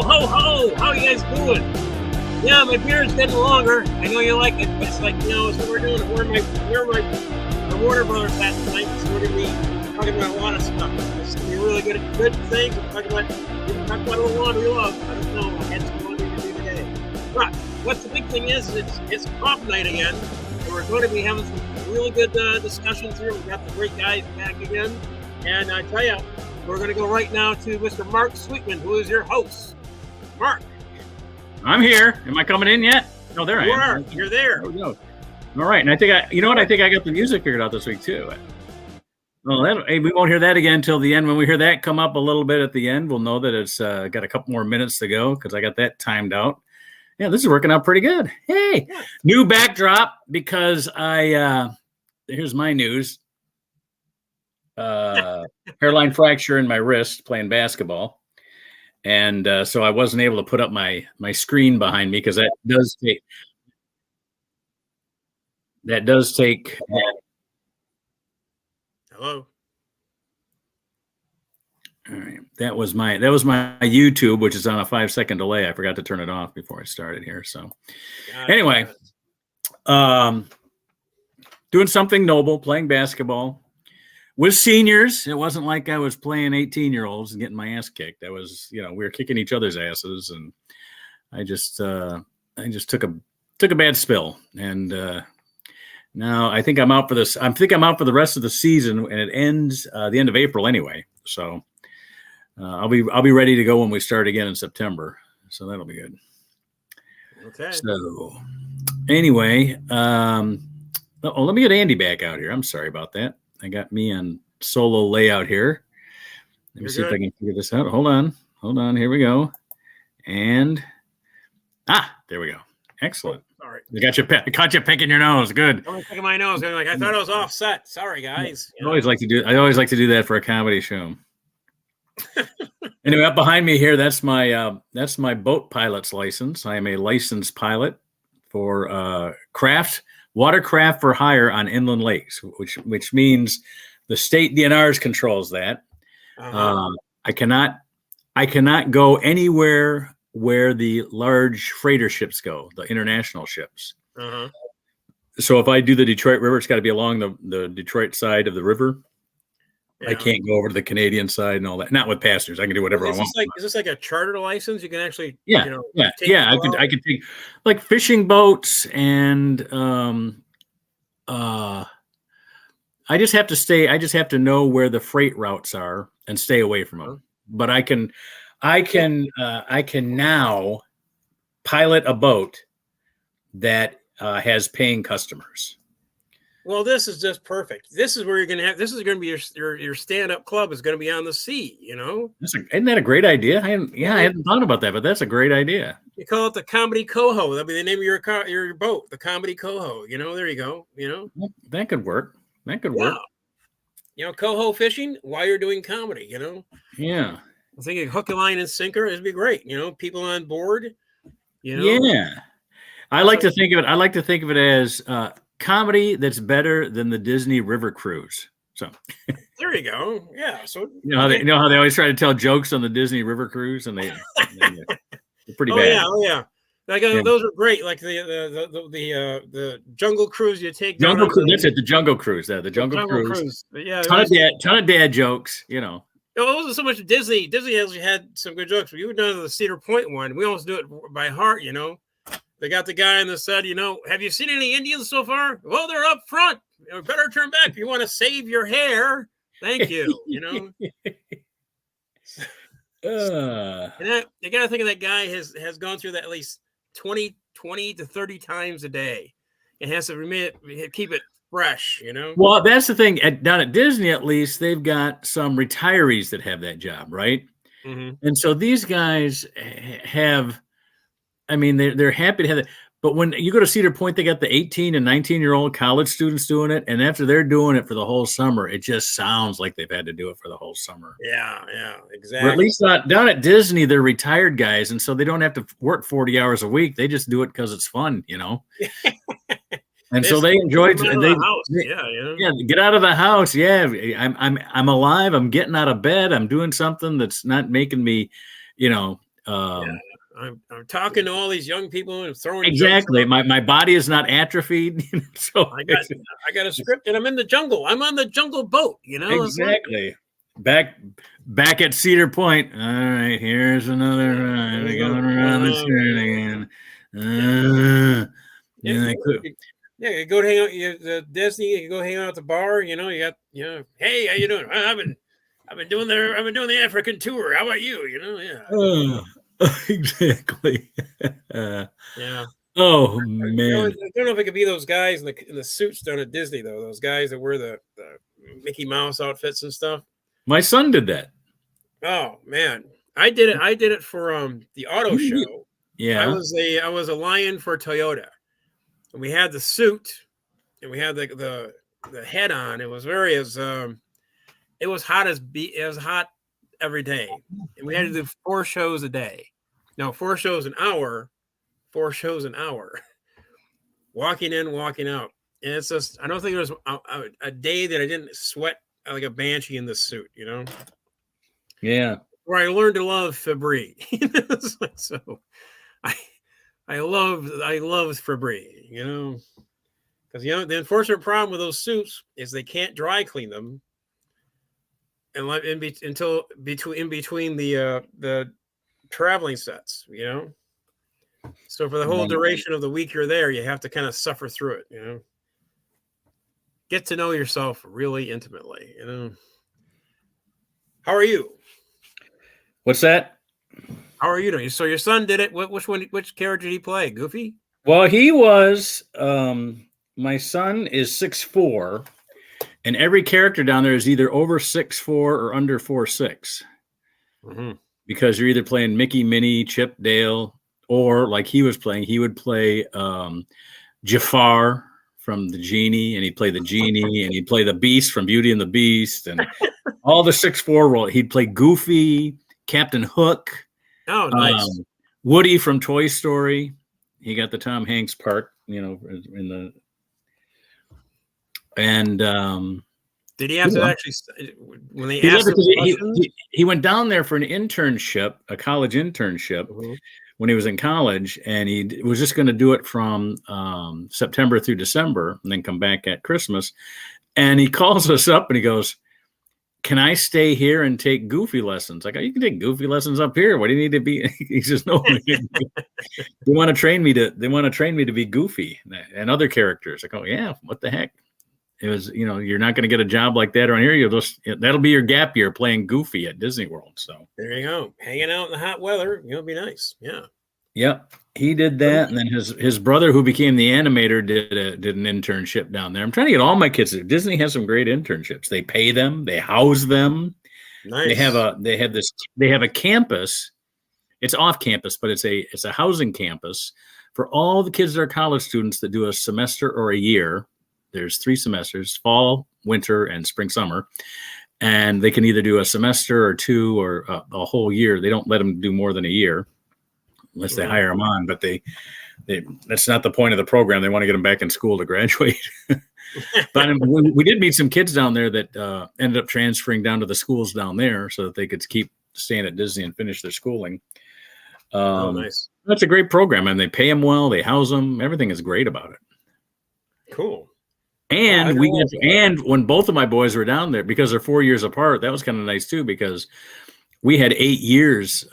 ho, ho! How you guys doing? Yeah, my beard's getting longer. I know you like it, but it's like, so we're doing it. We're my Warner Brothers hat tonight, so we're going to be talking about a lot of stuff. It's going to be really good things. We're talking about a little laundry love. I don't know. I had some laundry to do today. But what the big thing is, it's pop night again. So we're going to be having some really good discussions here. We've got the great guys back again. And I tell you, we're going to go right now to Mr. Mark Sweetman, who is your host. Mark. I'm here. Am I coming in yet? No, there I am. You're there. There we go. All right. And I think I got the music figured out this week too. Well, we won't hear that again until the end. When we hear that come up a little bit at the end, we'll know that it's got a couple more minutes to go because I got that timed out. Yeah, this is working out pretty good. Hey, new backdrop because here's my news. Hairline fracture in my wrist playing basketball. And so I wasn't able to put up my screen behind me because that does take. Hello. All right. That was my YouTube, which is on a 5-second delay. I forgot to turn it off before I started here. So anyway, doing something noble, playing basketball with seniors. It wasn't like I was playing 18-year-olds and getting my ass kicked. I was, we were kicking each other's asses, and I just took a bad spill, and now I think I'm out for this. I think I'm out for the rest of the season, and it ends the end of April anyway. So I'll be ready to go when we start again in September. So that'll be good. Okay. So anyway, let me get Andy back out here. I'm sorry about that. I got me on solo layout here. Let me see if I can figure this out. Hold on. Here we go. And there we go. Excellent. Sorry. I caught you picking your nose. Good. I'm picking my nose. I'm like, I thought I was offset. Sorry, guys. I always like to do that for a comedy show. Anyway, up behind me here, that's my boat pilot's license. I am a licensed pilot for watercraft for hire on inland lakes, which means the state DNRs controls that. Uh-huh. I cannot go anywhere where the large freighter ships go, the international ships. Uh-huh. So if I do the Detroit River, it's got to be along the Detroit side of the river. Yeah. I can't go over to the Canadian side and all that. Not with passengers. I can do whatever I want. Is this like a charter license? You can actually, I can take like fishing boats, and I just have to know where the freight routes are and stay away from them. But I can now pilot a boat that has paying customers. Well, this is just perfect. This is where you're going to have. This is going to be your stand-up club is going to be on the sea. Isn't that a great idea? I hadn't thought about that, but that's a great idea. You call it the Comedy Coho. That'll be the name of your boat, the Comedy Coho. There you go. That could work. Coho fishing while you're doing comedy. Yeah. I think hook, line, and sinker. It'd be great. People on board. Yeah. I like to think of it as comedy that's better than the Disney River Cruise. So there you go. Yeah. So how they always try to tell jokes on the Disney River Cruise, and they're pretty bad. Oh yeah. Those are great. Like the Jungle Cruise you take. Jungle Cruise. That's it. The Jungle Cruise. The Jungle Cruise. Yeah. Ton of dad jokes. It wasn't so much Disney. Disney actually had some good jokes. You were done the Cedar Point one. We almost do it by heart. They got the guy on the side, have you seen any Indians so far? Well, they're up front. Better turn back if you want to save your hair. Thank you. And you got to think of that guy has gone through that at least 20 to 30 times a day. It has to keep it fresh, Well, that's the thing. Down at Disney, at least, they've got some retirees that have that job, right? Mm-hmm. And so these guys have... they're happy to have it. But when you go to Cedar Point, they got the 18 and 19-year-old college students doing it. And after they're doing it for the whole summer, it just sounds like they've had to do it for the whole summer. Yeah, exactly. Or at least not down at Disney, they're retired guys. And so they don't have to work 40 hours a week. They just do it because it's fun, And so they enjoy it. Get out of the house. Yeah, I'm alive. I'm getting out of bed. I'm doing something that's not making me, Um, I'm talking to all these young people and throwing exactly. jokes. My body is not atrophied. So I got a script, and I'm in the jungle. I'm on the jungle boat. exactly. Back at Cedar Point. All right, here's another ride. We're going around the street again. You go to hang out. Disney. You go hang out at the bar. You got. Hey, how you doing? I've been doing the African tour. How about you? Exactly. Yeah. Oh man. I don't know if it could be those guys in the suits down at Disney though. Those guys that wear the Mickey Mouse outfits and stuff. My son did that. Oh man, I did it for the auto show. Yeah. I was a lion for Toyota. And we had the suit, and we had the head on. It was it was hot it was hot every day, and we had to do 4 shows a day. No, 4 shows an hour. 4 shows an hour. Walking in, walking out, and it's just I don't think there was a day that I didn't sweat like a banshee in this suit. Yeah. Where I learned to love Fabry. So I love Fabry, because the unfortunate problem with those suits is they can't dry clean them, and in between the traveling sets, So for the whole duration of the week you're there, you have to kind of suffer through it, Get to know yourself really intimately, How are you? What's that? How are you doing? So your son did it. Which character did he play? Goofy? Well, he was. My son is 6'4", and every character down there is either over 6'4" or under 4'6", because you're either playing Mickey, Minnie, Chip, Dale, or like he was playing, he would play Jafar from the Genie, and he'd play the Genie, and he'd play the Beast from Beauty and the Beast, and all the 6'4" role. He'd play Goofy, Captain Hook. Oh, nice. Woody from Toy Story. He got the Tom Hanks part, in the. And did he have to actually when they asked him he went down there for an internship, a college internship, when he was in college, and he was just going to do it from September through December, and then come back at Christmas. And he calls us up and he goes, "Can I stay here and take Goofy lessons?" I go, "You can take Goofy lessons up here. What do you need to be?" He says, "No, they want to train me to be Goofy and other characters." I go, "Yeah, what the heck?" It was, you're not going to get a job like that around here. That'll be your gap year, playing Goofy at Disney World. So there you go, hanging out in the hot weather. It'll be nice. Yeah. Yep, he did that, and then his brother, who became the animator, did an internship down there. I'm trying to get all my kids there. Disney has some great internships. They pay them, they house them. Nice. They have a campus. It's off campus, but it's a housing campus for all the kids that are college students that do a semester or a year. There's 3 semesters: fall, winter, and spring, summer. And they can either do a semester or 2 or a whole year. They don't let them do more than a year unless they hire them on. But that's not the point of the program. They want to get them back in school to graduate. But we did meet some kids down there that ended up transferring down to the schools down there so that they could keep staying at Disney and finish their schooling. Nice. That's a great program, and they pay them well. They house them. Everything is great about it. Cool. And when both of my boys were down there, because they're 4 years apart, that was kind of nice too, because we had 8 years.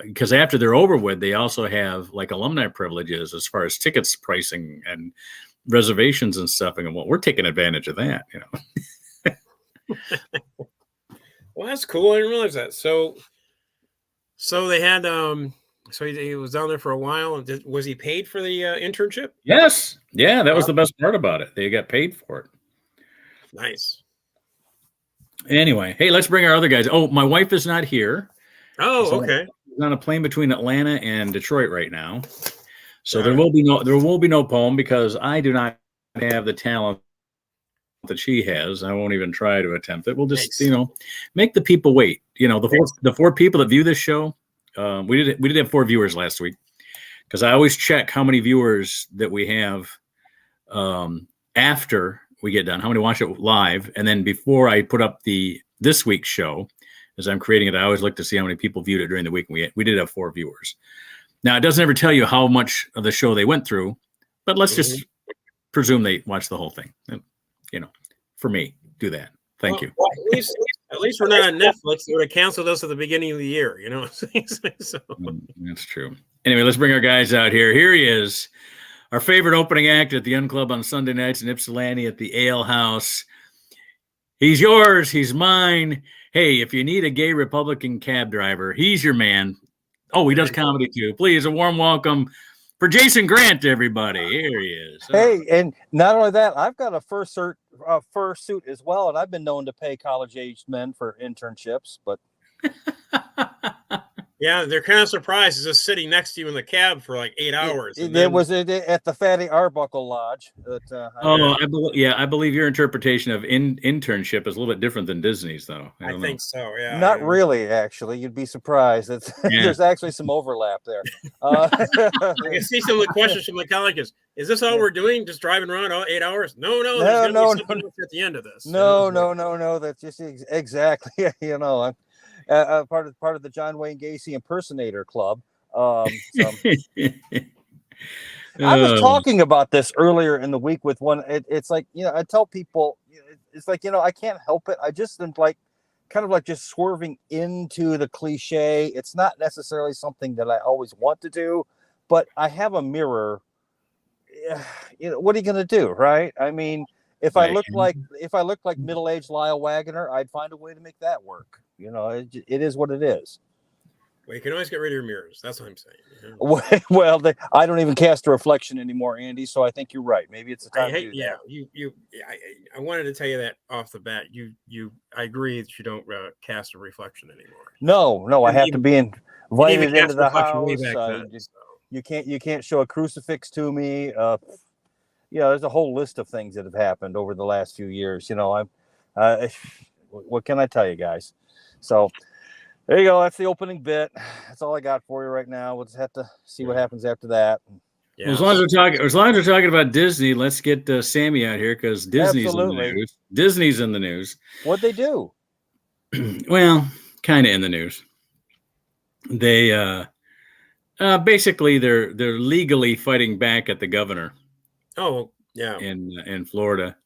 Because after they're over with, they also have like alumni privileges as far as tickets pricing and reservations and stuff. And we're taking advantage of that, Well, that's cool. I didn't realize that. So they had so he was down there for a while. And was he paid for the internship? Yes. Yeah, that was the best part about it. They got paid for it. Nice. Anyway, hey, let's bring our other guys. Oh, my wife is not here. Oh, okay. She's on a plane between Atlanta and Detroit right now. So there will be no poem, because I do not have the talent that she has. I won't even try to attempt it. We'll just, make the people wait. The 4 people that view this show. We did have 4 viewers last week, because I always check how many viewers that we have after we get done, how many watch it live, and then before I put up this week's show, as I'm creating it, I always look to see how many people viewed it during the week. We did have 4 viewers. Now, it doesn't ever tell you how much of the show they went through, but let's just presume they watched the whole thing. And, for me, do that. Thank you. Well, at least we're not on Netflix. They would have canceled us at the beginning of the year, So. That's true. Anyway, let's bring our guys out here. Here he is, our favorite opening act at the Young Club on Sunday nights in Ypsilanti at the Ale House. He's yours. He's mine. Hey, if you need a gay Republican cab driver, he's your man. Oh, he does comedy too. Please, a warm welcome for Jason Grant, everybody. Here he is. Hey, and not only that, I've got a fursuit as well, and I've been known to pay college-aged men for internships, but yeah, they're kind of surprised. He's just sitting next to you in the cab for like 8 hours. It was at the Fatty Arbuckle Lodge. I believe your interpretation of internship is a little bit different than Disney's, though. I think so. Yeah, not really. Actually, you'd be surprised. There's actually some overlap there. I can see some of the questions from the colleges. Is this all we're doing? Just driving around 8 hours? No. There's going to be something at the end of this. No. That's just exactly. I'm part of the John Wayne Gacy impersonator club. I was talking about this earlier in the week with one. It's like, I tell people, it's like, I can't help it. I just am kind of just swerving into the cliche. It's not necessarily something that I always want to do, but I have a mirror. What are you going to do? Right. I mean, if I look like middle-aged Lyle Waggoner, I'd find a way to make that work. It is what it is. Well, you can always get rid of your mirrors. That's what I'm saying. Well, I don't even cast a reflection anymore, Andy. So I think you're right. Maybe it's a time to do that. I wanted to tell you that off the bat. I agree that you don't cast a reflection anymore. No, I have to be invited into the house. You can't show a crucifix to me. There's a whole list of things that have happened over the last few years. What can I tell you guys? So there you go. That's the opening bit. That's all I got for you right now. We'll just have to see what happens after that. Yeah. Well, as long as we're talking about Disney, let's get Sammy out here because Disney's in the news. Disney's in the news. What'd they do? Well, kind of in the news. They basically they're legally fighting back at the governor. Oh, yeah. In Florida.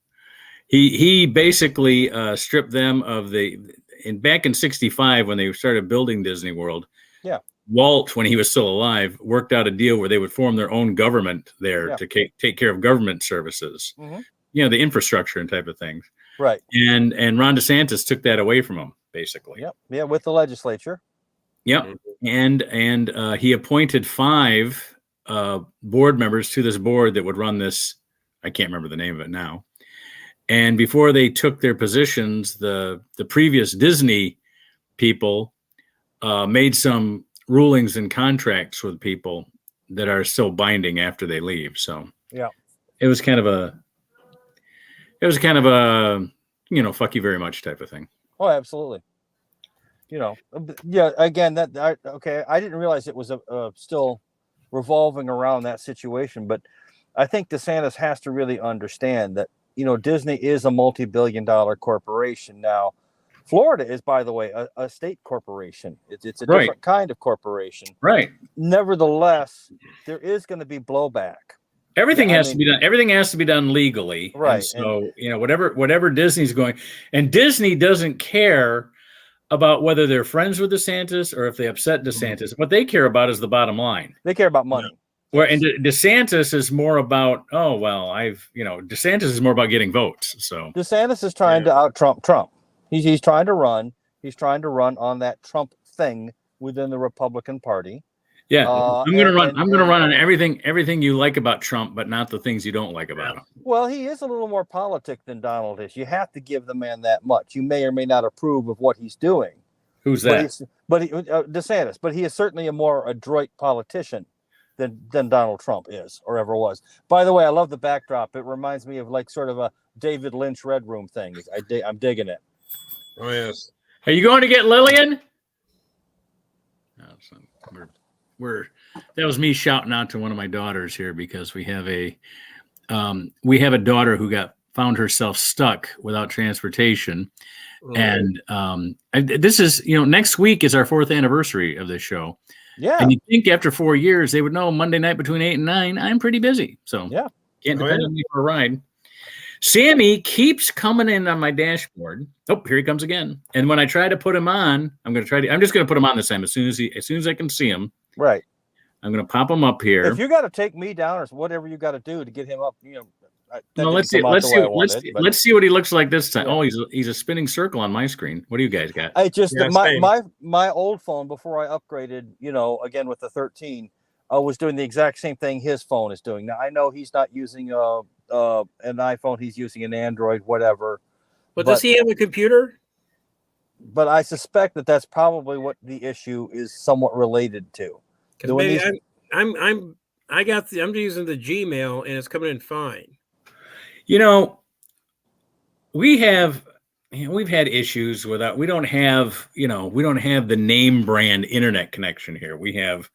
He basically stripped them of back in 1965 when they started building Disney World. Yeah. Walt, when he was still alive, worked out a deal where they would form their own government there to take care of government services. Mm-hmm. The infrastructure and type of things. Right. And Ron DeSantis took that away from him, basically. Yep. Yeah, with the legislature. Yep. And he appointed 5 board members to this board that would run this. I can't remember the name of it now. And before they took their positions, the previous Disney people made some rulings and contracts with people that are still binding after they leave. So it was kind of a fuck you very much type of thing. Oh, absolutely. Again, I didn't realize it was still revolving around that situation, but I think DeSantis has to really understand that. Disney is a multi-billion-dollar corporation. Now, Florida is, by the way, a state corporation. It's a different kind of corporation. Right. Nevertheless, there is going to be blowback. Everything has to be done. Everything has to be done legally. Right. And so, whatever Disney's going, and Disney doesn't care about whether they're friends with DeSantis or if they upset DeSantis. What they care about is the bottom line. They care about money. Where and DeSantis is more about DeSantis is more about getting votes. So DeSantis is trying to out Trump. He's trying to run. He's trying to run on that Trump thing within the Republican Party. Yeah, I'm going to run on everything you like about Trump, but not the things you don't like about him. Well, he is a little more politic than Donald is. You have to give the man that much. You may or may not approve of what he's doing. Who's that? DeSantis. But he is certainly a more adroit politician than Donald Trump is or ever was. By the way, I love the backdrop. It reminds me of sort of a David Lynch Red Room thing. I'm digging it. Oh, yes. Are you going to get Lillian? No, that was me shouting out to one of my daughters here because we have a daughter who got found herself stuck without transportation. Mm. And this is, next week is our 4th anniversary of this show. Yeah. And you'd think after 4 years, they would know Monday night between 8 and 9, I'm pretty busy. So Yeah. can't depend on me for a ride. Sammy keeps coming in on my dashboard. Oh, here he comes again. And when I try to put him on, I'm just going to put him on this time as soon as I can see him. Right. I'm going to pop him up here. If you got to take me down or whatever you got to do to get him up, let's see what he looks like this time. Yeah. Oh, he's a spinning circle on my screen. What do you guys got? I just Yeah, my old phone before I upgraded, again with the 13, was doing the exact same thing his phone is doing. Now I know he's not using an iPhone, he's using an Android, whatever. But does he have a computer? But I suspect that's probably what the issue is somewhat related to. Because maybe I'm using the Gmail and it's coming in fine. We've had issues with that. We don't have the name brand internet connection here. We have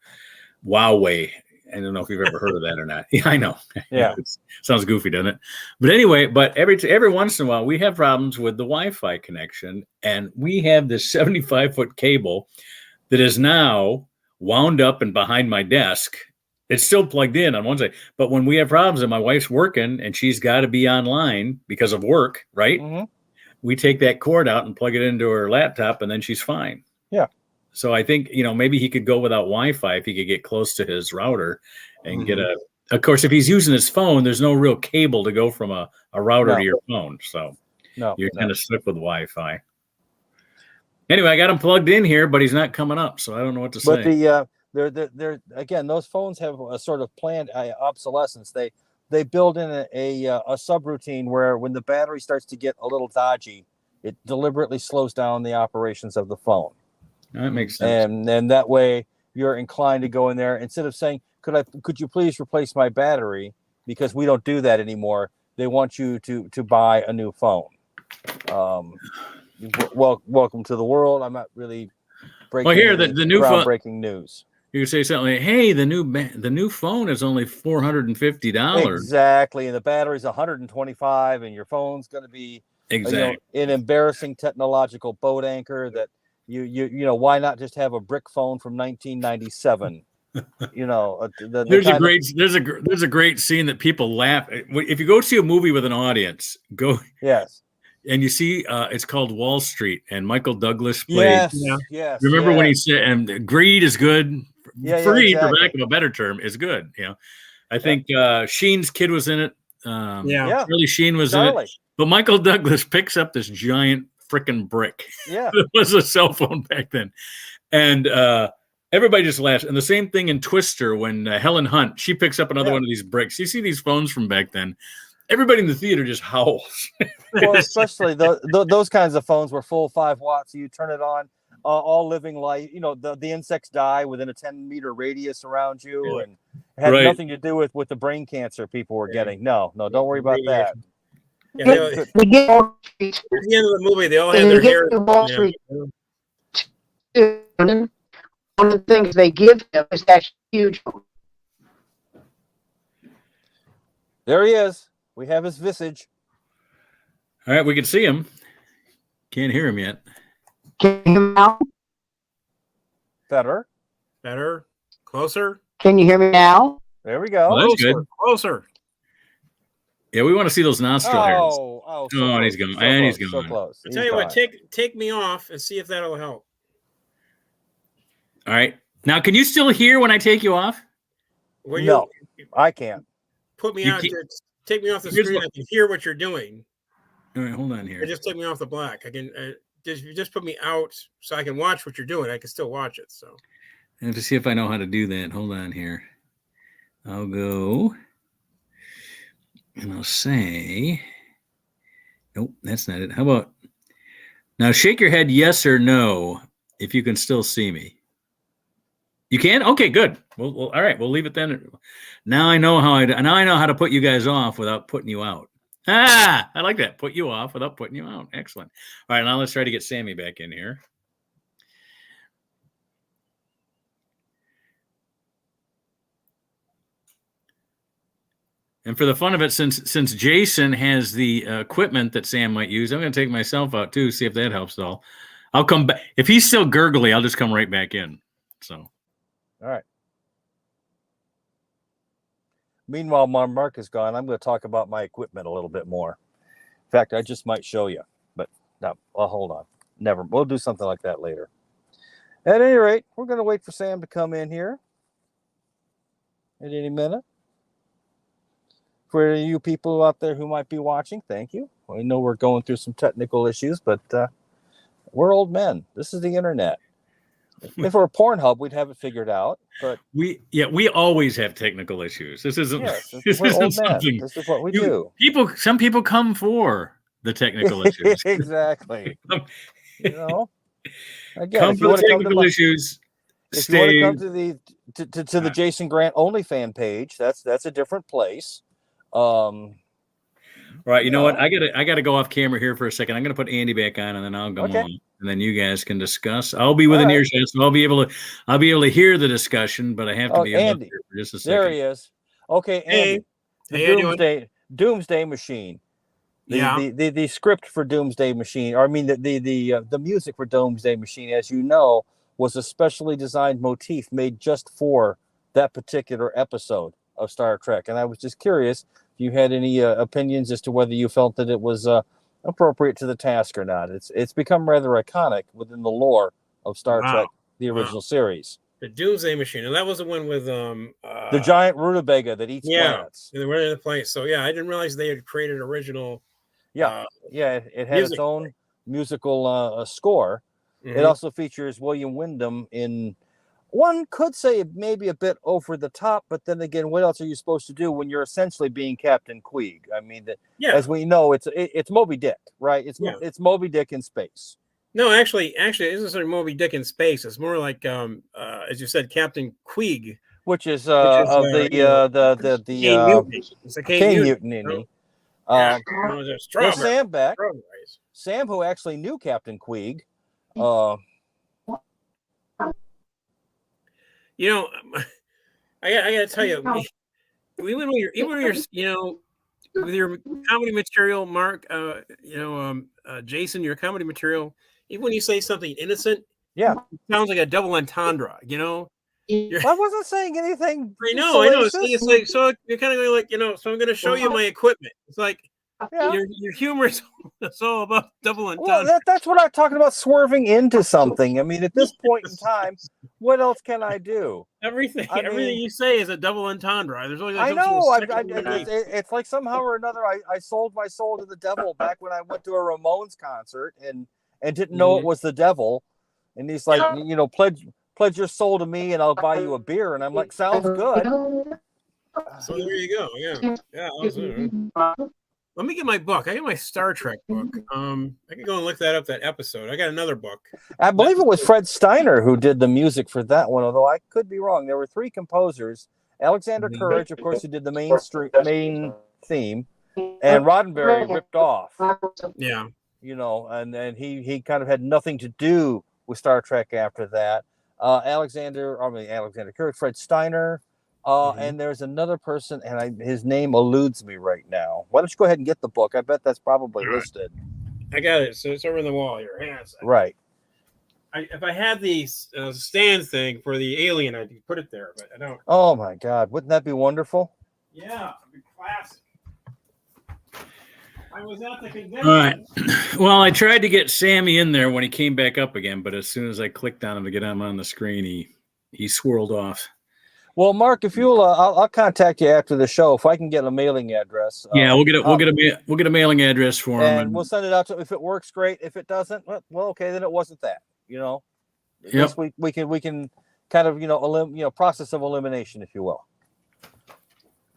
Huawei. I don't know if you've ever heard of that or not. Yeah, I know. Yeah. It sounds goofy, doesn't it? But anyway, every once in a while we have problems with the Wi-Fi connection, and we have this 75-foot cable that is now wound up and behind my desk. It's still plugged in on one side, but when we have problems and my wife's working and she's got to be online because of work, right? Mm-hmm. We take that cord out and plug it into her laptop, and then she's fine. Yeah. So I think, maybe he could go without Wi-Fi if he could get close to his router and get of course, if he's using his phone, there's no real cable to go from a router to your phone. So you're kind of stuck with Wi-Fi. Anyway, I got him plugged in here, but he's not coming up. So I don't know what to say. But they're again, those phones have a sort of planned obsolescence. They build in a subroutine where when the battery starts to get a little dodgy, it deliberately slows down the operations of the phone. That makes sense. And that way you're inclined to go in there instead of saying, could you please replace my battery? Because we don't do that anymore. They want you to buy a new phone. Welcome to the world. I'm not really breaking. Well, here the new groundbreaking news. You say something like, "Hey, the new phone is only $450." Exactly, and the battery's 125, and your phone's going to be an embarrassing technological boat anchor that why not just have a brick phone from 1997? There's a great scene that people laugh if you go see a movie with an audience. Yes. And you see, it's called Wall Street, and Michael Douglas plays. Yes. Remember when he said, "And greed is good." Greed, exactly. for lack of a better term, is good. I think Sheen's kid was in it. Charlie Sheen was in it. But Michael Douglas picks up this giant freaking brick. Yeah, it was a cell phone back then, and everybody just laughs. And the same thing in Twister when Helen Hunt, she picks up another one of these bricks. You see these phones from back then. Everybody in the theater just howls. Well, especially those kinds of phones were full 5 watts. You turn it on, all living life. The insects die within a 10-meter radius around you, and it had nothing to do with the brain cancer people were getting. No, don't worry about that. Yeah, at the end of the movie, they all have their hair. Wall Street. One of the things they give him is that huge. There he is. We have his visage. All right, we can see him. Can't hear him yet. Can you hear me now? Better. Closer. Can you hear me now? There we go. Well, that's good. Closer. Yeah, we want to see those nostril hairs. So and he's gone. He's gone. So close. I'll tell you what, take me off and see if that'll help. All right. Now, can you still hear when I take you off? No, I can't. Put me out. Take me off the screen. I can hear what you're doing. All right, hold on here. Or just take me off the black. I can just put me out so I can watch what you're doing. I can still watch it. So, and to see if I know how to do that. Hold on here. I'll go and I'll say, nope, that's not it. How about now? Shake your head, yes or no, if you can still see me. You can? Okay, good. Well, all right. We'll leave it then. Now I know how to put you guys off without putting you out. I like that. Put you off without putting you out. Excellent. All right, now let's try to get Sammy back in here. And for the fun of it, since Jason has the equipment that Sam might use, I'm going to take myself out too, see if that helps at all. I'll come back. If he's still gurgly, I'll just come right back in. So, All right. Meanwhile, Mark is gone. I'm going to talk about my equipment a little bit more. In fact, I just might show you, but no, well, hold on. Never. We'll do something like that later. At any rate, we're going to wait for Sam to come in here at any minute. For you people out there who might be watching, thank you. We know we're going through some technical issues, but we're old men. This is the internet. If we're a Pornhub, we'd have it figured out. But we always have technical issues. This isn't. Yes, this we're isn't old men. something. This is what we do. Some people come for the technical issues. Exactly. You know, again, Come if for you the want to come to technical my, issues. if you want to Stay. come to the Jason Grant OnlyFan page, that's a different place. Right. You know what? I gotta go off camera here for a second. I'm gonna put Andy back on, and then I'll go Okay. on, and then you guys can discuss. I'll be within All right. earshot, so I'll be able to hear the discussion, but I have to be Andy, here for just a second. there he is. Okay, Andy, Hey, how you the Doomsday Machine. The script for Doomsday Machine, or I mean the music for Doomsday Machine, as you know, was a specially designed motif made just for that particular episode of Star Trek. And I was just curious if you had any opinions as to whether you felt that it was appropriate to the task or not. It's become rather iconic within the lore of Star Trek, the original series. The Doomsday Machine, and that was the one with The giant rutabaga that eats planets. they were in the place. So yeah, I didn't realize they had created original. It had its own musical score. Mm-hmm. It also features William Wyndham in, one could say maybe a bit over the top, but then again, what else are you supposed to do when you're essentially being Captain Queeg? I mean, as we know, it's Moby Dick, right? It's Moby Dick in space. No, actually, it isn't sort of Moby Dick in space. It's more like, as you said, Captain Queeg, which is Caine Mutiny. It's a Caine Mutiny. Strawberry. Sam back. Sam, who actually knew Captain Queeg. You know, I gotta tell you, even when you're with your comedy material, Mark, Jason, your comedy material, even when you say something innocent, it sounds like a double entendre. You know, I wasn't saying anything. I know. It's like, so you're kind of going like, so I'm going to show you my equipment. It's like your humor is all about double entendre. Well, that's what I'm talking about, swerving into something. I mean, at this point in time, what else can I do? Everything you say is a double entendre. There's only I know. It's like somehow or another, I sold my soul to the devil back when I went to a Ramones concert and didn't know it was the devil. And he's like, pledge your soul to me and I'll buy you a beer. And I'm like, sounds good. So there you go. Yeah. Let me get my book. I got my Star Trek book. I can go and look that episode. I got another book. I believe it was Fred Steiner who did the music for that one, although I could be wrong. There were 3 composers. Alexander Courage, of course, who did the main theme, and Roddenberry ripped off. Yeah. And he kind of had nothing to do with Star Trek after that. Alexander Courage, Fred Steiner, and there's another person, and his name eludes me right now. Why don't you go ahead and get the book? I bet that's probably listed. I got it. So it's over in the wall here. Hang on a second. Right. If I had the stand thing for the alien, I'd put it there, but I don't. Oh my God, wouldn't that be wonderful? Yeah, it'd be classic. I was at the convention. All right. Well, I tried to get Sammy in there when he came back up again, but as soon as I clicked on him to get him on the screen, he swirled off. Well, Mark, if you'll, I'll contact you after the show if I can get a mailing address. We'll get a mailing address for him, and we'll send it out to. If it works, great. If it doesn't, well, okay, then it wasn't that. At least we can kind of process of elimination, if you will.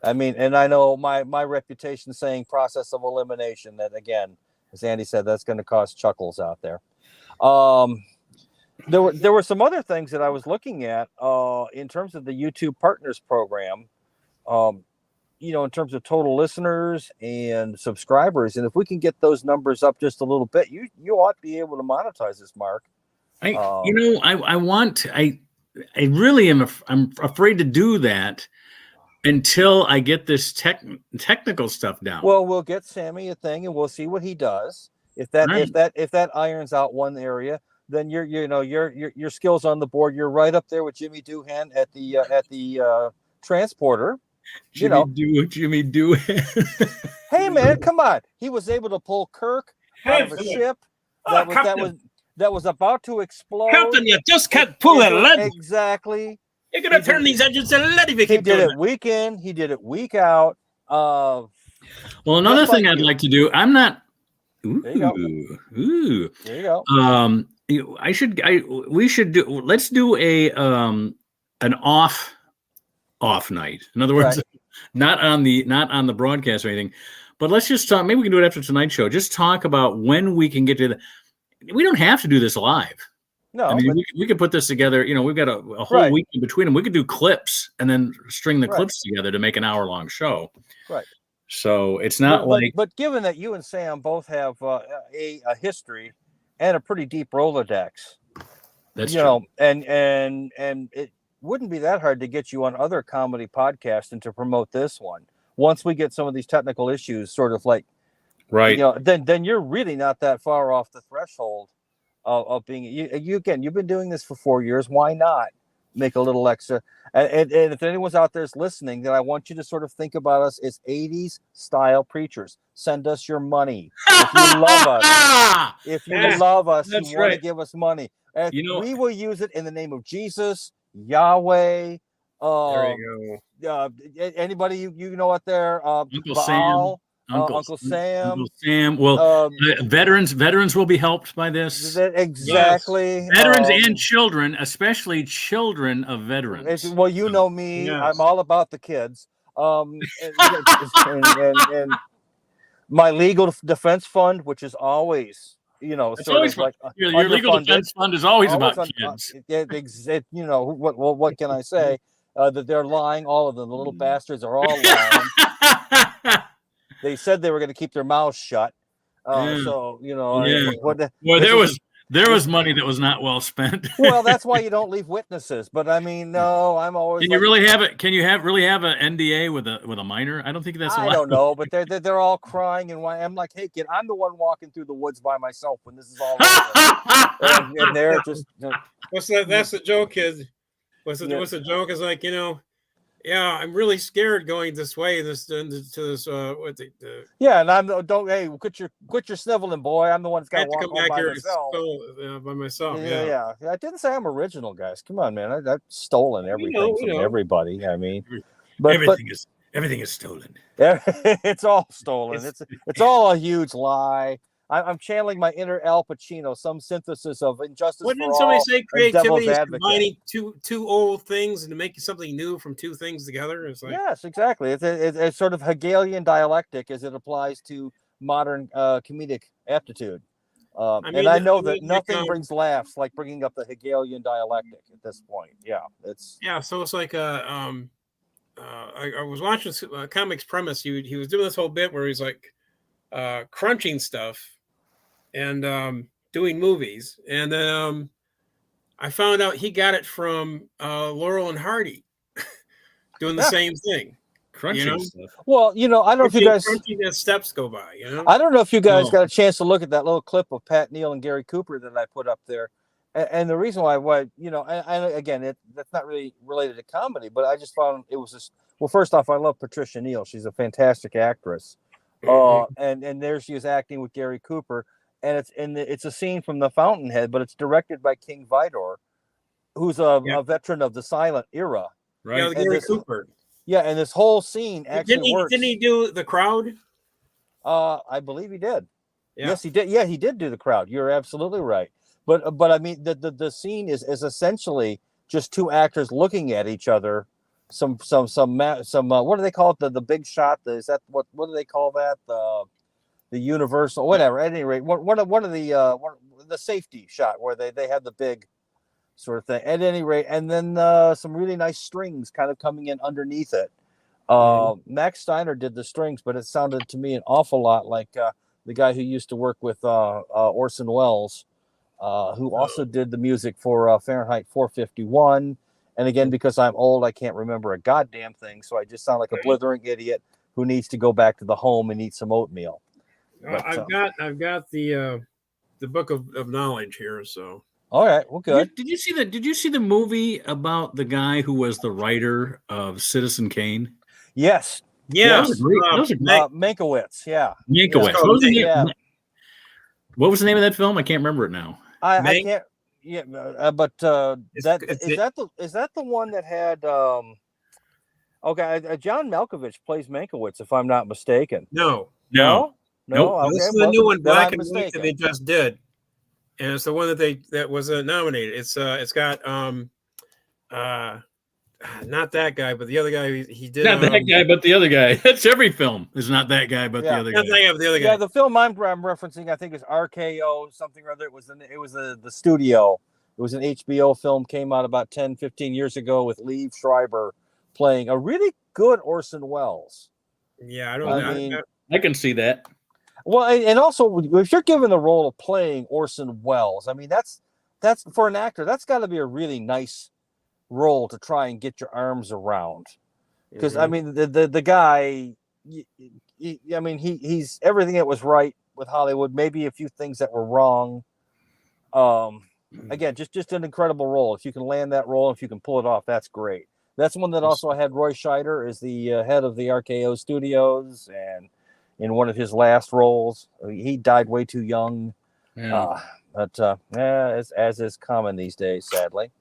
I mean, and I know my reputation saying process of elimination. That again, as Andy said, that's going to cause chuckles out there. There were some other things that I was looking at in terms of the YouTube Partners program, in terms of total listeners and subscribers. And if we can get those numbers up just a little bit, you ought to be able to monetize this, Mark. I'm afraid to do that until I get this technical stuff down. Well, we'll get Sammy a thing, and we'll see what he does. If that irons out one area, then your skills on the board. You're right up there with Jimmy Doohan at the transporter. Jimmy Do. Hey man, come on! He was able to pull Kirk out of a ship that was about to explode. Captain, you just can't pull that lead. Exactly. You're gonna turn these engines to lead if you He keep did doing it week in. He did it week out. Well, another thing I'd like to do. I'm not. Ooh, There you go. ooh. There you go. We should do. Let's do an off night. In other words, Right. not on the broadcast or anything, but let's just talk. Maybe we can do it after tonight's show. Just talk about when we can get to the. We don't have to do this live. No, I mean, but we could put this together. We've got a whole Right. week in between them. We could do clips and then string the Right. clips together to make an hour-long show. Right. So it's not like. But given that you and Sam both have a history and a pretty deep Rolodex, That's you true. know, and it wouldn't be that hard to get you on other comedy podcasts and to promote this one. Once we get some of these technical issues sort of like, Right. then you're really not that far off the threshold of being you again. You've been doing this for 4 years. Why not make a little extra? And if anyone's out there is listening, then I want you to sort of think about us as 80s style preachers. Send us your money if you love us. If you love us, you That's want to right. give us money. And We will use it in the name of Jesus, Yahweh. There you go. Anybody you know out there? Uncle Baal, Sam. Uncle Sam. Uncle Sam. Well, veterans will be helped by this. Exactly. Veterans and children, especially children of veterans. Well, you know me. Yes. I'm all about the kids. And my legal defense fund, which is always, It's sort always of like your legal underfunded. defense fund is always about Always kids. What can I say? That they're lying. All of them, the little bastards, are all lying. They said they were going to keep their mouths shut. Yeah. So There was money that was not well spent. well, that's why you don't leave witnesses. But I mean, no, I'm always. Can you really have it? Can you really have an NDA with a minor? I don't think that's allowed. I don't know, but they're all crying and I'm like, hey kid, I'm the one walking through the woods by myself when this is all over. and they're just. What's that? That's the joke, kids. What's the joke? Is like, yeah, I'm really scared going this way. Yeah, and hey, quit your sniveling, boy. I'm the one that's got to walk come home back by here myself. by myself. Yeah. I didn't say I'm original, guys. Come on, man. I've stolen everything from everybody. I mean, but everything is stolen. It's all stolen. It's all a huge lie. I'm channeling my inner Al Pacino, some synthesis of injustice. What did for somebody all say? and Creativity devil's is advocate. combining two old things and making something new from two things together. It's like, Yes, exactly. It's sort of Hegelian dialectic as it applies to modern comedic aptitude. I know that nothing brings laughs like bringing up the Hegelian dialectic at this point. Yeah, so it's like I was watching Comics Premise. He was doing this whole bit where he's like crunching stuff and doing movies, and then I found out he got it from Laurel and Hardy doing the same thing. Crunching stuff. Well, I don't know if you guys crunching as steps go by. I don't know if you guys got a chance to look at that little clip of Pat Neal and Gary Cooper that I put up there. And the reason why, and again, that's not really related to comedy, but I just found it was just, well, first off, I love Patricia Neal. She's a fantastic actress. And there she is acting with Gary Cooper, and it's a scene from The Fountainhead, but it's directed by King Vidor, who's a veteran of the silent era. Right. Yeah, Gary Cooper. Yeah, and this whole scene actually works. Didn't he do The Crowd? I believe he did. Yeah. Yes, he did. Yeah, he did do The Crowd. You're absolutely right. But I mean, the scene is essentially just two actors looking at each other. Some what do they call it? The big shot. What do they call that? The universal, whatever. At any rate, one of the safety shot where they have the big sort of thing. At any rate, and then some really nice strings kind of coming in underneath it. Max Steiner did the strings, but it sounded to me an awful lot like the guy who used to work with Orson Welles, who also did the music for Fahrenheit 451. And again, because I'm old, I can't remember a goddamn thing. So I just sound like a blithering idiot who needs to go back to the home and eat some oatmeal. But, I've got the book of knowledge here. So all right, well, good. Did you see the movie about the guy who was the writer of Citizen Kane? Yes. yeah, Mankiewicz. Yeah. Mankiewicz. Yeah. What was the name? Yeah. What was the name of that film? I can't remember it now. I can't. Yeah, but is that the one that had? Okay, John Malkovich plays Mankiewicz, if I'm not mistaken. No. Nope. Okay, This is the new one, black and white, mistaken. that they just did, and it's the one that was nominated. It's got not that guy, but the other guy. He did Not that guy, but the other guy. That's every film. Is not that guy, but the other guy. Not that guy, but the other guy. Yeah, the film I'm referencing, I think, is RKO something or other. It was the studio. It was an HBO film, came out about 10, 15 years ago with Liev Schreiber playing a really good Orson Welles. Yeah, I can see that. Well, and also if you're given the role of playing Orson Welles, I mean that's for an actor, that's got to be a really nice role to try and get your arms around. Because I mean the guy, I mean he's everything that was right with Hollywood, maybe a few things that were wrong. Again, just an incredible role. If you can land that role, if you can pull it off, that's great. That's one that also had Roy Scheider as the head of the RKO Studios, and in one of his last roles, he died way too young. Yeah. As is common these days, sadly.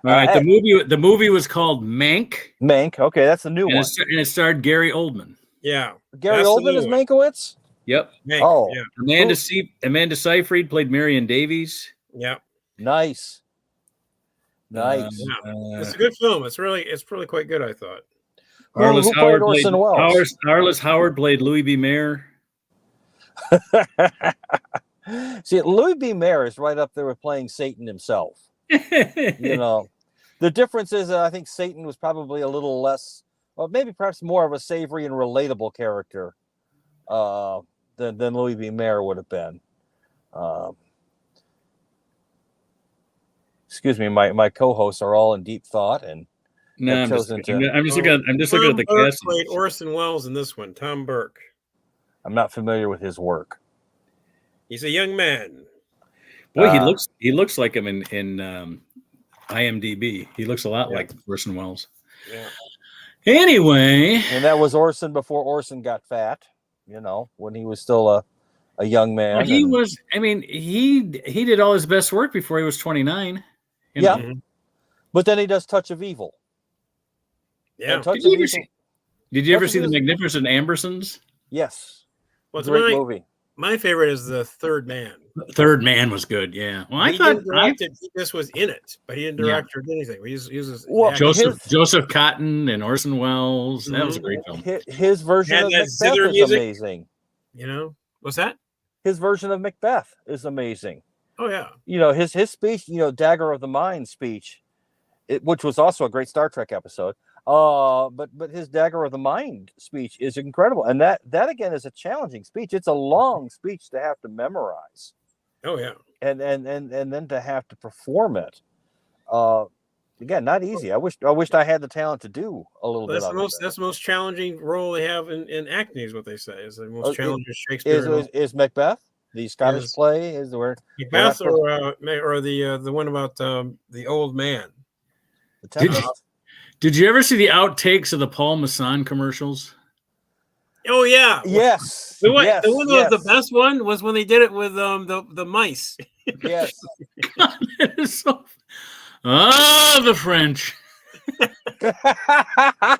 All right, the movie was called Mank. Mank. Okay, that's the new one. And it starred Gary Oldman. Yeah, Gary Oldman is Mankiewicz. Yep. Mank, oh, yeah. Amanda Seyfried played Marion Davies. Yeah. Nice. Yeah. It's a good film. It's really quite good, I thought. Arliss Howard played Louis B. Mayer. See, Louis B. Mayer is right up there with playing Satan himself. You know, the difference is I think Satan was probably a little less, well, maybe perhaps more of a savory and relatable character than Louis B. Mayer would have been. Excuse me, my co-hosts are all in deep thought, and no, I'm just looking at the cast. Played Orson Welles in this one. Tom Burke. I'm not familiar with his work. He's a young man. Boy, he looks like him in IMDb. He looks a lot like Orson Welles. Yeah. Anyway, and that was Orson before Orson got fat. You know, when he was still a young man. Well, he did all his best work before he was 29. Yeah. Mm-hmm. But then he does Touch of Evil. Yeah. Did you ever see The Magnificent Ambersons? Yes. Well, great movie. My favorite is The Third Man. Third Man was good, yeah. Well, I thought this was in it, but he didn't direct or anything. He uses Joseph Cotton and Orson Welles. That was a great film. His version of Macbeth is amazing. You know, what's that? His version of Macbeth is amazing. Oh yeah. You know, his speech, Dagger of the Mind speech, which was also a great Star Trek episode. But his Dagger of the Mind speech is incredible, and that again is a challenging speech. It's a long speech to have to memorize. Oh yeah. And then to have to perform it. Again, not easy. I wished I had the talent to do a little bit. That's the most challenging role they have in acting, is what they say. Is the most challenging Shakespeare. Is Macbeth the Scottish play? Is where Macbeth or the one about the old man? Did you ever see the outtakes of the Paul Masson commercials? Oh yeah. Yes. The one that was the best one was when they did it with the mice. Yes. God, that is so. The French. That